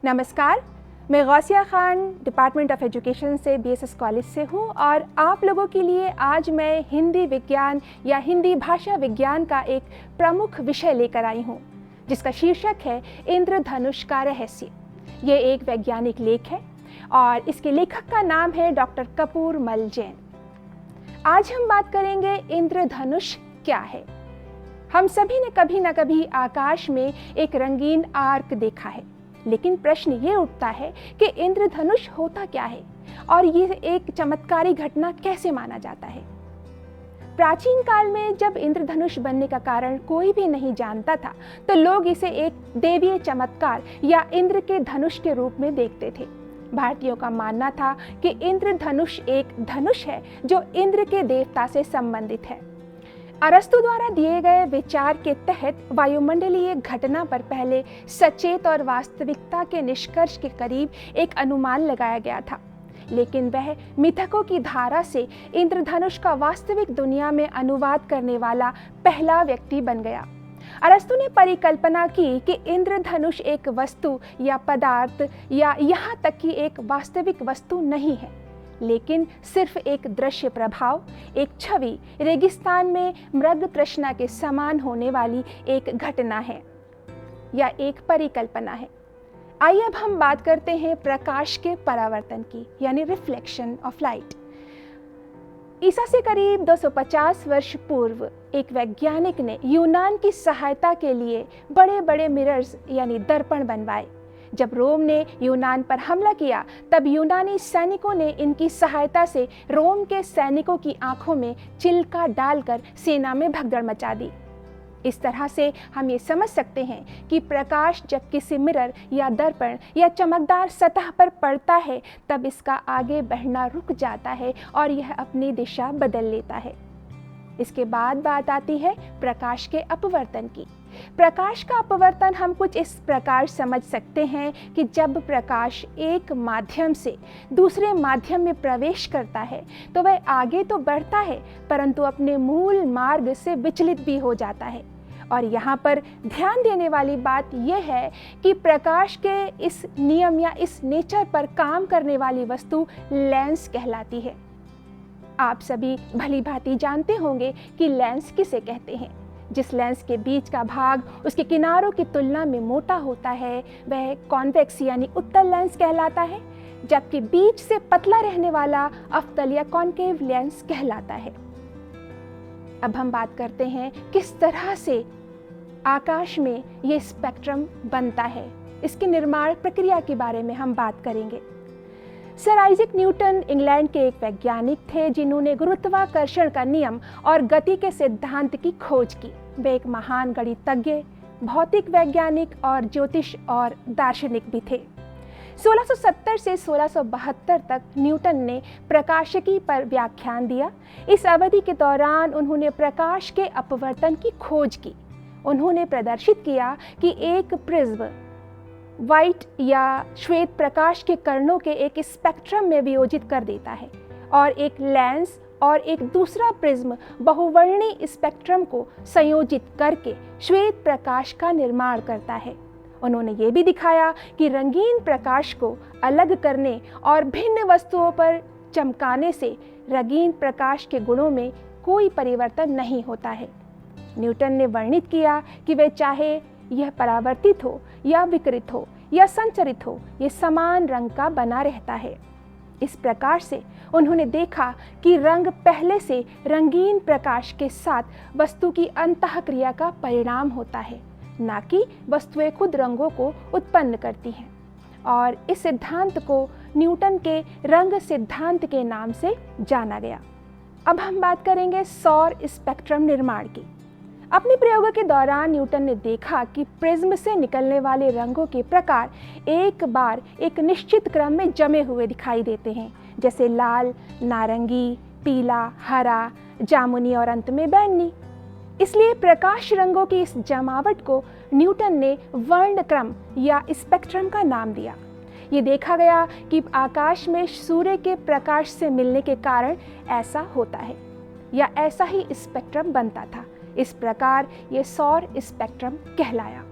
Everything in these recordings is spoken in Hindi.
नमस्कार, मैं Gausiya Khan department of education से बीएसएस कॉलेज से हूँ और आप लोगों के लिए आज मैं हिंदी विज्ञान या हिंदी भाषा विज्ञान का एक प्रमुख विषय लेकर आई हूँ जिसका शीर्षक है इंद्रधनुष का रहस्य। ये एक वैज्ञानिक लेख है और इसके लेखक का नाम है डॉक्टर कपूर मल जैन। आज हम बात करेंगे इंद्रधनुष क्या है। हम सभी ने कभी न कभी आकाश में एक रंगीन आर्क देखा है, लेकिन प्रश्न ये उठता है कि इंद्रधनुष होता क्या है और ये एक चमत्कारी घटना कैसे माना जाता है। प्राचीन काल में जब इंद्रधनुष बनने का कारण कोई भी नहीं जानता था, तो लोग इसे एक देवीय चमत्कार या इंद्र के धनुष के रूप में देखते थे। भारतीयों का मानना था कि इंद्रधनुष एक धनुष है जो इंद्र के देवता से संबंधित है। अरस्तु द्वारा दिए गए विचार के तहत वायुमंडलीय घटना पर पहले सचेत और वास्तविकता के निष्कर्ष के करीब एक अनुमान लगाया गया था, लेकिन वह मिथकों की धारा से इंद्रधनुष का वास्तविक दुनिया में अनुवाद करने वाला पहला व्यक्ति बन गया। अरस्तु ने परिकल्पना की कि इंद्रधनुष एक वस्तु या पदार्थ या यहाँ तक कि एक वास्तविक वस्तु नहीं है, लेकिन सिर्फ एक दृश्य प्रभाव, एक छवि, रेगिस्तान में मृग तृष्णा के समान होने वाली एक घटना है या एक परिकल्पना है। आइए अब हम बात करते हैं प्रकाश के परावर्तन की, यानी रिफ्लेक्शन ऑफ लाइट। ईसा से करीब 250 वर्ष पूर्व एक वैज्ञानिक ने यूनान की सहायता के लिए बड़े बड़े मिरर्स यानी दर्पण बनवाए। जब रोम ने यूनान पर हमला किया, तब यूनानी सैनिकों ने इनकी सहायता से रोम के सैनिकों की आंखों में चिल्का डालकर सेना में भगदड़ मचा दी। इस तरह से हम ये समझ सकते हैं कि प्रकाश जब किसी मिरर या दर्पण या चमकदार सतह पर पड़ता है, तब इसका आगे बढ़ना रुक जाता है और यह अपनी दिशा बदल लेता है। इसके बाद बात आती है प्रकाश के अपवर्तन की। प्रकाश का अपवर्तन हम कुछ इस प्रकार समझ सकते हैं कि जब प्रकाश एक माध्यम से दूसरे माध्यम में प्रवेश करता है, तो वह आगे तो बढ़ता है, परंतु अपने मूल मार्ग से विचलित भी हो जाता है। और यहाँ पर ध्यान देने वाली बात यह है कि प्रकाश के इस नियम या इस नेचर पर काम करने वाली वस्तु लेंस कहलाती है। आप सभी भली भांति जानते होंगे कि लेंस किसे कहते हैं। जिस लेंस के बीच का भाग उसके किनारों की तुलना में मोटा होता है, वह कॉन्वेक्स यानी उत्तल लेंस कहलाता है, जबकि बीच से पतला रहने वाला अवतल या कॉन्केव लेंस कहलाता है। अब हम बात करते हैं किस तरह से आकाश में ये स्पेक्ट्रम बनता है। इसकी निर्माण प्रक्रिया के बारे में हम बात करेंगे। सर आइजैक न्यूटन इंग्लैंड के एक वैज्ञानिक थे जिन्होंने गुरुत्वाकर्षण का नियम और गति के सिद्धांत की खोज की। वे एक महान गणितज्ञ, भौतिक वैज्ञानिक और ज्योतिष और दार्शनिक भी थे। 1670 से 1672 तक न्यूटन ने प्रकाशिकी पर व्याख्यान दिया। इस अवधि के दौरान उन्होंने प्रकाश के अपवर्तन की खोज की। उन्होंने प्रदर्शित किया कि एक प्रिज्म व्हाइट या श्वेत प्रकाश के कणों के एक स्पेक्ट्रम में वियोजित कर देता है और एक लेंस और एक दूसरा प्रिज्म बहुवर्णी स्पेक्ट्रम को संयोजित करके श्वेत प्रकाश का निर्माण करता है। उन्होंने ये भी दिखाया कि रंगीन प्रकाश को अलग करने और भिन्न वस्तुओं पर चमकाने से रंगीन प्रकाश के गुणों में कोई परिवर्तन नहीं होता है। न्यूटन ने वर्णित किया कि वे चाहे यह परावर्तित हो या विकृत हो या संचरित हो, ये समान रंग का बना रहता है। इस प्रकार से उन्होंने देखा कि रंग पहले से रंगीन प्रकाश के साथ वस्तु की अंतःक्रिया का परिणाम होता है, ना कि वस्तुएं खुद रंगों को उत्पन्न करती हैं। और इस सिद्धांत को न्यूटन के रंग सिद्धांत के नाम से जाना गया। अब हम बात करेंगे सौर स्पेक्ट्रम निर्माण की। अपने प्रयोगों के दौरान न्यूटन ने देखा कि प्रिज्म से निकलने वाले रंगों के प्रकार एक बार एक निश्चित क्रम में जमे हुए दिखाई देते हैं, जैसे लाल, नारंगी, पीला, हरा, जामुनी और अंत में बैंगनी। इसलिए प्रकाश रंगों की इस जमावट को न्यूटन ने वर्ण क्रम या स्पेक्ट्रम का नाम दिया। ये देखा गया कि आकाश में सूर्य के प्रकाश से मिलने के कारण ऐसा होता है या ऐसा ही स्पेक्ट्रम बनता था। इस प्रकार ये सौर स्पेक्ट्रम कहलाया।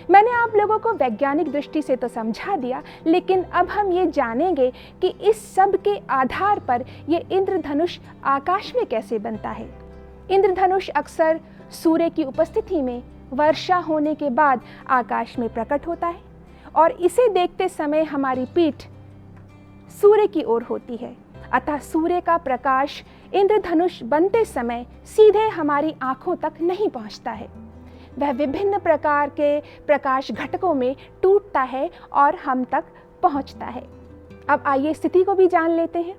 मैंने आप लोगों को वैज्ञानिक दृष्टि से तो समझा दिया, लेकिन अब हम ये जानेंगे कि इस सब के आधार पर ये इंद्रधनुष आकाश में कैसे बनता है। इंद्रधनुष अक्सर सूर्य की उपस्थिति में वर्षा होने के बाद आकाश में प्रकट होता है और इसे देखते समय हमारी पीठ सूर्य की ओर होती है। अतः सूर्य का प्रकाश इंद्रधनुष बनते समय सीधे हमारी आंखों तक नहीं पहुंचता है। वह विभिन्न प्रकार के प्रकाश घटकों में टूटता है और हम तक पहुंचता है। अब आइए स्थिति को भी जान लेते हैं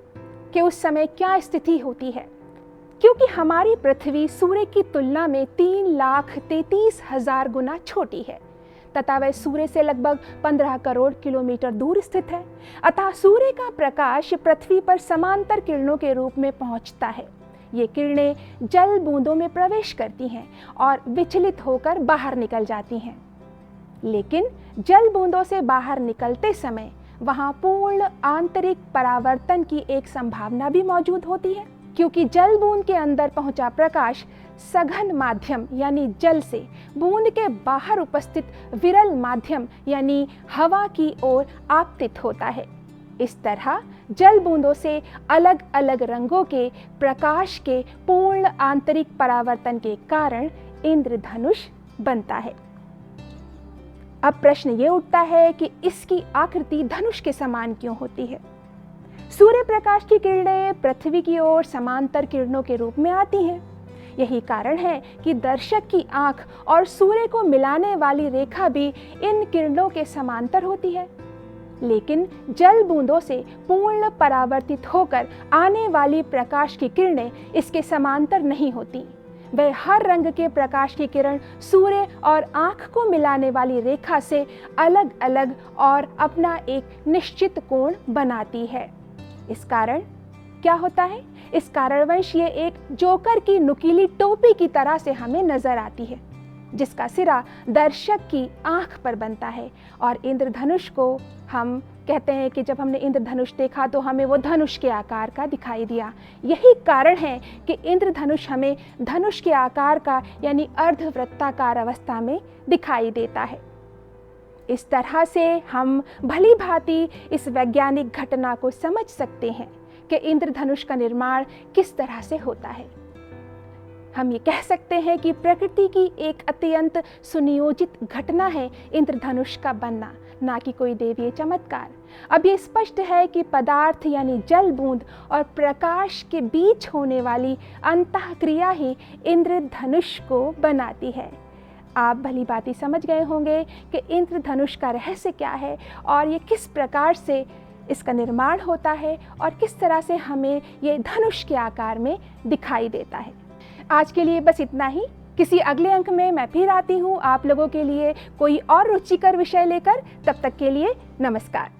कि उस समय क्या स्थिति होती है। क्योंकि हमारी पृथ्वी सूर्य की तुलना में 3,33,000 गुना छोटी है तथा वह सूर्य से लगभग 15 करोड़ किलोमीटर दूर स्थित है। अतः सूर्य का प्रकाश पृथ्वी पर समांतर किरणों के रूप में पहुंचता है। ये किरणें जल बूंदों में प्रवेश करती हैं और विचलित होकर बाहर निकल जाती हैं। लेकिन जल बूंदों से बाहर निकलते समय वहां पूर्ण आंतरिक परावर्तन की एक संभावना भी मौजूद होती है, क्योंकि जल बूंद के अंदर पहुंचा प्रकाश सघन माध्यम यानी जल से बूंद के बाहर उपस्थित विरल माध्यम यानी हवा की ओर आपतित होता है। इस तरह जल बूंदों से अलग अलग रंगों के प्रकाश के पूर्ण आंतरिक परावर्तन के कारण इंद्रधनुष बनता है। अब प्रश्न ये उठता है कि इसकी आकृति धनुष के समान क्यों होती है। सूर्य प्रकाश की किरणें पृथ्वी की ओर समांतर किरणों के रूप में आती हैं। यही कारण है कि दर्शक की आंख और सूर्य को मिलाने वाली रेखा भी इन किरणों के समांतर होती है। लेकिन जल बूंदों से पूर्ण परावर्तित होकर आने वाली प्रकाश की किरणें इसके समांतर नहीं होती। वह हर रंग के प्रकाश की किरण सूर्य और आंख को मिलाने वाली रेखा से अलग अलग और अपना एक निश्चित कोण बनाती है। इस कारण क्या होता है? इस कारणवश ये एक जोकर की नुकीली टोपी की तरह से हमें नजर आती है, जिसका सिरा दर्शक की आंख पर बनता है। और इंद्रधनुष को हम कहते हैं कि जब हमने इंद्रधनुष देखा तो हमें वो धनुष के आकार का दिखाई दिया। यही कारण है कि इंद्रधनुष हमें धनुष के आकार का यानी अर्धवृत्ताकार अवस्था में दिखाई देता है। इस तरह से हम भली भांति इस वैज्ञानिक घटना को समझ सकते हैं कि इंद्रधनुष का निर्माण किस तरह से होता है। हम ये कह सकते हैं कि प्रकृति की एक अत्यंत सुनियोजित घटना है इंद्रधनुष का बनना, ना कि कोई दैवीय चमत्कार। अब ये स्पष्ट है कि पदार्थ यानी जल बूंद और प्रकाश के बीच होने वाली अंतःक्रिया ही इंद्रधनुष को बनाती है। आप भली भांति समझ गए होंगे कि इंद्रधनुष का रहस्य क्या है और ये किस प्रकार से इसका निर्माण होता है और किस तरह से हमें ये धनुष के आकार में दिखाई देता है। आज के लिए बस इतना ही। किसी अगले अंक में मैं फिर आती हूँ आप लोगों के लिए कोई और रुचिकर विषय लेकर। तब तक के लिए नमस्कार।